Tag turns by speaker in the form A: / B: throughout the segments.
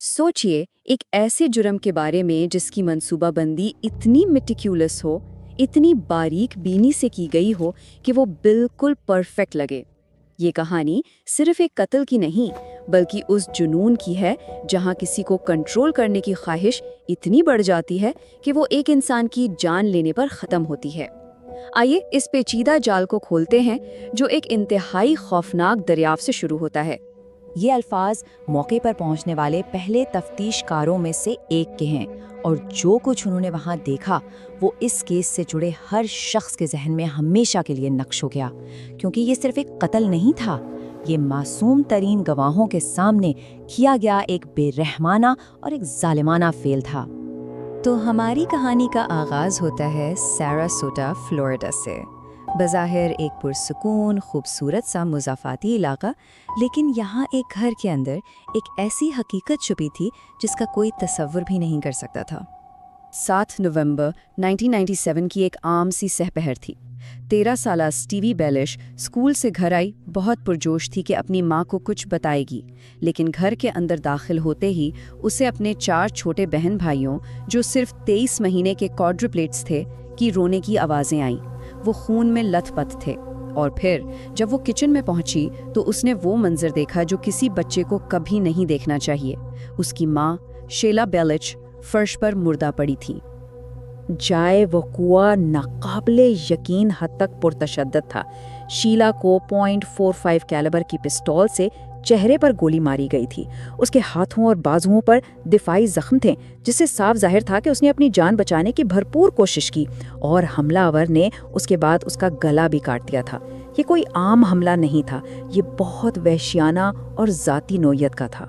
A: सोचिए एक ऐसे जुर्म के बारे में जिसकी मंसूबाबंदी इतनी मेटिक्यूलस हो, इतनी बारीक बीनी से की गई हो कि वो बिल्कुल परफेक्ट लगे। ये कहानी सिर्फ एक कत्ल की नहीं, बल्कि उस जुनून की है जहाँ किसी को कंट्रोल करने की ख्वाहिश इतनी बढ़ जाती है कि वो एक इंसान की जान लेने पर ख़त्म होती है। आइए इस पेचीदा जाल को खोलते हैं जो एक इंतहाई खौफनाक दरियाफ्त से शुरू होता है।
B: ये अल्फाज मौके पर पहुंचने वाले पहले तफ्तीशकारों में से एक के हैं और जो कुछ उन्होंने वहां देखा वो इस केस से जुड़े हर शख्स के जहन में हमेशा के लिए नक्श हो गया, क्योंकि ये सिर्फ एक कत्ल नहीं था, ये मासूम तरीन गवाहों के सामने किया गया एक बेरहमाना और एक जालिमाना फेल था।
A: तो हमारी कहानी का आगाज होता है सारासोटा, फ्लोरिडा से। बज़ाहिर एक पुरसुकून खूबसूरत सा मुज़ाफ़ाती इलाका, लेकिन यहाँ एक घर के अंदर एक ऐसी हकीकत छुपी थी जिसका कोई तसव्वुर भी नहीं कर सकता था। 7 नवंबर 1997 की एक आम सी सहपहर थी। 13 साला स्टीवी बेलिश स्कूल से घर आई, बहुत पुरजोश थी कि अपनी माँ को कुछ बताएगी, लेकिन घर के अंदर दाखिल होते ही उसे अपने 4 छोटे बहन भाइयों, जो सिर्फ 23 महीने के क्वाड्रुप्लेट्स थे, की रोने की आवाज़ें आईं। वो खून में लथपथ थे। और फिर जब वो किचन में पहुंची तो उसने वो मंजर देखा जो किसी बच्चे को कभी नहीं देखना चाहिए। उसकी माँ शीला बेलिच फर्श पर मुर्दा पड़ी थी।
B: जाए वो कुआ नाकाबिले यकीन हद तक पुरतशद्दद था। शीला को .45 कैलिबर की पिस्तौल से चेहरे पर गोली मारी गई थी। उसके हाथों और बाजुओं पर दिफाई जख्म थे, जिससे साफ जाहिर था कि उसने अपनी जान बचाने की भरपूर कोशिश की और हमलावर ने उसके बाद उसका गला भी काट दिया था। ये कोई आम हमला नहीं था, ये बहुत वहशियाना और ज़ाती नोयत का था।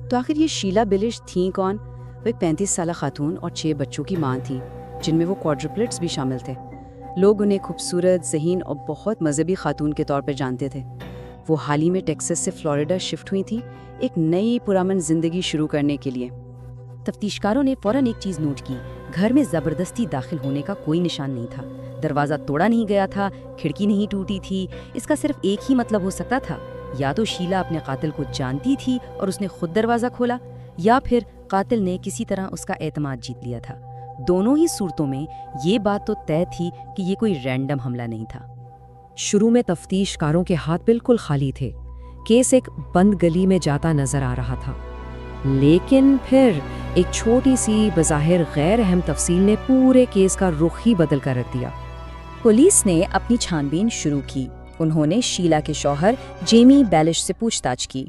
A: तो आखिर ये शीला बेलिश थी कौन? वो एक 35 साला खातून और 6 बच्चों की मां थी, जिनमें वो क्वाड्रुप्लेट्स भी शामिल थे। लोग उन्हें खूबसूरत, ज़हीन और बहुत मजहबी खातून के तौर पर जानते थे। वो हाल ही में टेक्सास से फ्लोरिडा शिफ्ट हुई थी, एक नई पुरअमन जिंदगी शुरू करने के लिए।
B: तफ्तीशकारों ने फौरन एक चीज़ नोट की, घर में ज़बरदस्ती दाखिल होने का कोई निशान नहीं था। दरवाज़ा तोड़ा नहीं गया था, खिड़की नहीं टूटी थी। इसका सिर्फ एक ही मतलब हो सकता था, या तो शीला अपने कातिल को जानती थी और उसने खुद दरवाज़ा खोला, या फिर कातिल ने किसी तरह उसका एतमाद जीत लिया था। दोनों ही सूरतों में ये बात तो तय थी कि ये कोई रैंडम हमला नहीं था।
C: शुरू में तफ्तीशकारों के हाथ बिल्कुल खाली थे। केस एक बंद गली में जाता नजर आ रहा था, लेकिन फिर एक छोटी सी बज़ाहिर गैर अहम तफसील ने पूरे केस का रुख ही बदल कर रख दिया।
B: पुलिस ने अपनी छानबीन शुरू की। उन्होंने शीला के शौहर जेमी बेलिश से पूछताछ की।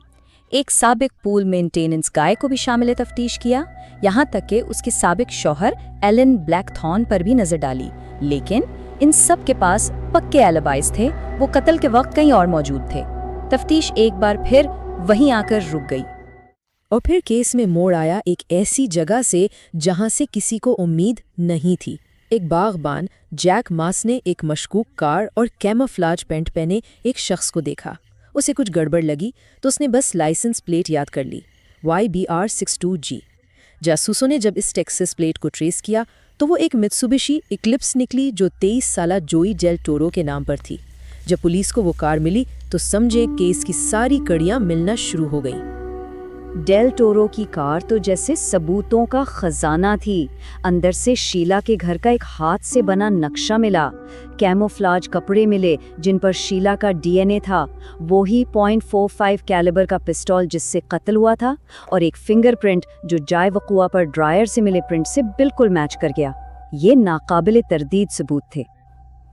B: एक साबिक पूल मेंटेनेंस गाय को भी शामिल तफ्तीश किया, यहाँ तक कि उसके साबिक शौहर एलन ब्लैकथॉर्न पर भी नजर डाली। लेकिन इन सब के पास पक्के एलिबाइज थे, वो कत्ल के वक्त कहीं और मौजूद थे। तफ्तीश एक बार फिर वहीं आकर रुक गई।
C: और फिर केस में मोड़ आया एक ऐसी जगह से जहां से किसी को उम्मीद नहीं थी। एक बागबान जैक मास ने एक मशकूक कार और कैमोफ्लेज पैंट पहने एक शख्स को देखा। उसे कुछ गड़बड़ लगी तो उसने बस लाइसेंस प्लेट याद कर ली, YBR 62G। जासूसों ने जब इस टेक्सास प्लेट को ट्रेस किया तो वो एक मित्सुबिशी इक्लिप्स निकली जो 23 साला जोई डेल टोरो के नाम पर थी। जब पुलिस को वो कार मिली तो समझे केस की सारी कड़ियां मिलना शुरू हो गई।
A: डेल टोरो की कार तो जैसे सबूतों का खजाना थी। अंदर से शीला के घर का एक हाथ से बना नक्शा मिला, कैमोफ्लेज कपड़े मिले जिन पर शीला का DNA था, वो ही .45 कैलिबर का पिस्तौल जिससे कत्ल हुआ था, और एक फिंगरप्रिंट जो जाय वक़ुआ पर ड्रायर से मिले प्रिंट से बिल्कुल मैच कर गया। ये नाकाबिले तरदीद सबूत थे।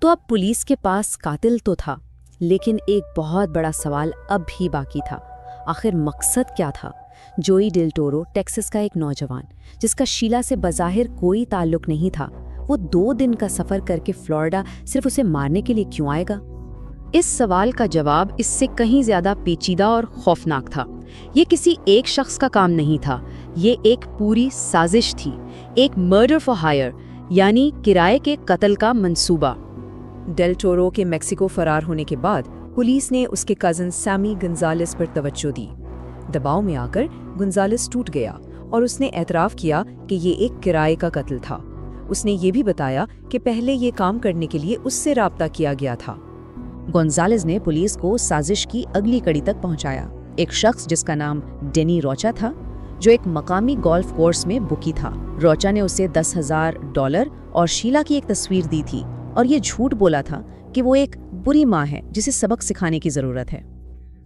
C: तो अब पुलिस के पास कातिल तो था, लेकिन एक बहुत बड़ा सवाल अब भी बाकी था। आखिर मकसद क्या था? जोई डेल टोरो टेक्सास का एक नौजवान जिसका शीला से बज़ाहिर कोई ताल्लुक नहीं था, वो 2 दिन का सफ़र करके फ्लोरिडा सिर्फ उसे मारने के लिए क्यों आएगा? इस सवाल का जवाब इससे कहीं ज़्यादा पेचीदा और खौफनाक था। ये किसी एक शख्स का काम नहीं था, ये एक पूरी साजिश थी, एक मर्डर फॉर हायर, यानी किराए के कत्ल का मंसूबा। डेल टोरो के मेक्सिको फरार होने के बाद पुलिस ने उसके कज़न सैमी गंजालेस पर तवज्जो दी। दबाव में आकर गंजालेस टूट गया और उसने एतराफ़ किया कि ये एक किराए का कत्ल था। उसने ये भी बताया कि पहले ये काम करने के लिए उससे राब्ता किया गया था।
B: गोंजालेस ने पुलिस को साजिश की अगली कड़ी तक पहुंचाया। एक शख्स जिसका नाम डेनी रोचा था,
C: जो एक मकामी गोल्फ कोर्स में बुकी था। रोचा ने उसे $10,000 और शीला की एक तस्वीर दी थी और ये झूठ बोला था कि वो एक बुरी माँ है जिसे सबक सिखाने की ज़रूरत है।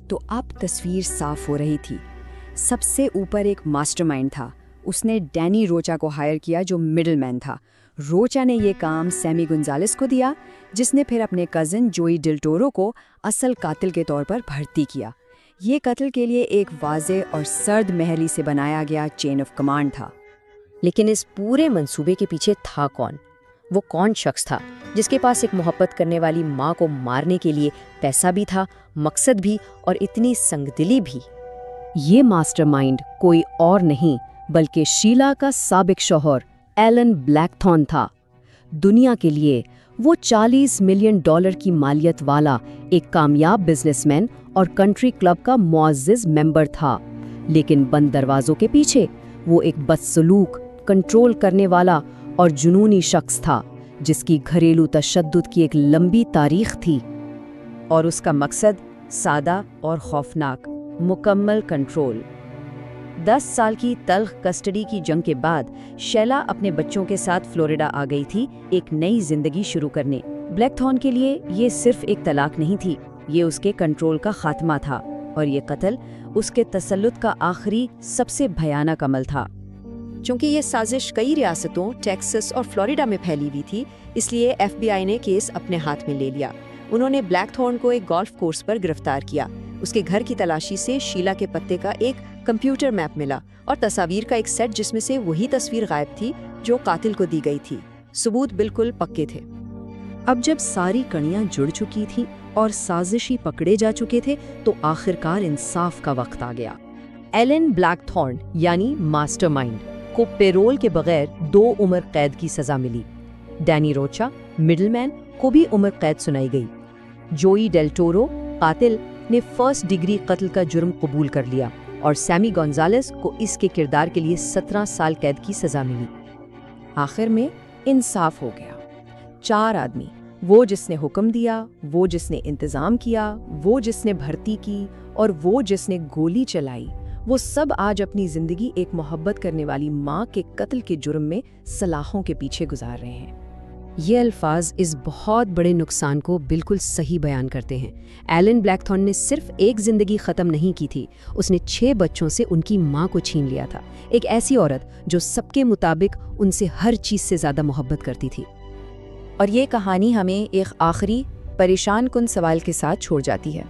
A: तो अब तस्वीर साफ हो रही थी। सबसे ऊपर एक मास्टरमाइंड था। उसने डैनी रोचा को हायर किया जो मिडलमैन था। रोचा ने ये काम सैमी गुंजालेस को दिया, जिसने फिर अपने कज़न जोई डिल टोरो को असल कातिल के तौर पर भर्ती किया। ये कत्ल के लिए एक वाज़े और सर्द महली से बनाया गया चेन ऑफ कमांड था।
C: लेकिन इस पूरे मंसूबे के पीछे था कौन? वो कौन शख्स था जिसके पास एक मोहब्बत करने वाली माँ को मारने के लिए पैसा भी था, मकसद भी और इतनी संगदिली भी? ये मास्टरमाइंड कोई और नहीं बल्कि शीला का साबिक शौहर एलन ब्लैकथॉर्न था। दुनिया के लिए वो $40 मिलियन की मालियत वाला एक कामयाब बिजनेसमैन और कंट्री क्लब का मुअज़्ज़िज़ मेंबर था, लेकिन बंद दरवाजों के पीछे वो एक बदसलूक, कंट्रोल करने वाला और जुनूनी शख्स था जिसकी घरेलू तशद्दुद की एक लंबी तारीख थी।
A: और उसका मकसद सादा और खौफनाक, मुकम्मल कंट्रोल। 10 साल की तल्ख कस्टडी की जंग के बाद शैला अपने बच्चों के साथ फ्लोरिडा आ गई थी एक नई जिंदगी शुरू करने। ब्लैकथॉर्न के लिए ये सिर्फ एक तलाक नहीं थी, ये उसके कंट्रोल का खात्मा था और ये कत्ल उसके तसल्लुत का आखिरी सबसे भयानक अमल था। चूंकि ये साजिश कई रियासतों टेक्सास और फ्लोरिडा में फैली हुई थी, इसलिए FBI ने केस अपने हाथ में ले लिया। उन्होंने ब्लैकथॉर्न को एक गोल्फ कोर्स पर गिरफ्तार किया। उसके घर की तलाशी से शीला के पत्ते का एक कंप्यूटर मैप मिला और तस्वीर का एक सेट जिसमें से वही तस्वीर गायब थी जो कातिल को दी गई थी। सबूत बिल्कुल पक्के थे। अब जब सारी कड़ियां जुड़ चुकी थी और साजिशी पकड़े जा चुके थे, तो आखिरकार इंसाफ का वक्त आ गया।
C: एलन ब्लैकथॉर्न यानी मास्टरमाइंड को पेरोल के बगैर 2 उम्र कैद की सजा मिली। डैनी रोचा मिडलमैन को भी उम्र कैद सुनाई गई। जोई डेल टोरो कातिल ने फर्स्ट डिग्री कत्ल का जुर्म कबूल कर लिया और सैमी गोंजालेस को इसके किरदार के लिए 17 साल कैद की सजा मिली।
A: आखिर में इंसाफ हो गया। 4 आदमी, वो जिसने हुक्म दिया, वो जिसने इंतजाम किया, वो जिसने भर्ती की और वो जिसने गोली चलाई, वो सब आज अपनी जिंदगी एक मोहब्बत करने वाली माँ के कत्ल के जुर्म में सलाखों के पीछे गुजार रहे हैं।
C: ये अल्फाज इस बहुत बड़े नुकसान को बिल्कुल सही बयान करते हैं। एलन ब्लैकथॉर्न ने सिर्फ एक जिंदगी ख़त्म नहीं की थी, उसने 6 बच्चों से उनकी माँ को छीन लिया था। एक ऐसी औरत जो सबके मुताबिक उनसे हर चीज़ से ज़्यादा मोहब्बत करती थी।
A: और ये कहानी हमें एक आखिरी परेशान कुन सवाल के साथ छोड़ जाती है।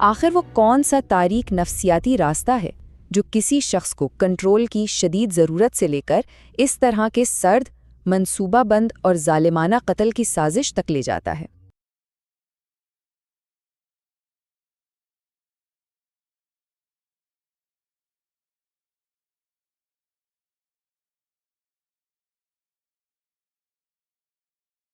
A: आखिर वो कौन सा तारीक नफ्सियाती रास्ता है जो किसी शख्स को कंट्रोल की शदीद ज़रूरत से लेकर इस तरह के सर्द, मंसूबाबंद और जालिमाना कत्ल की साजिश तक ले जाता है?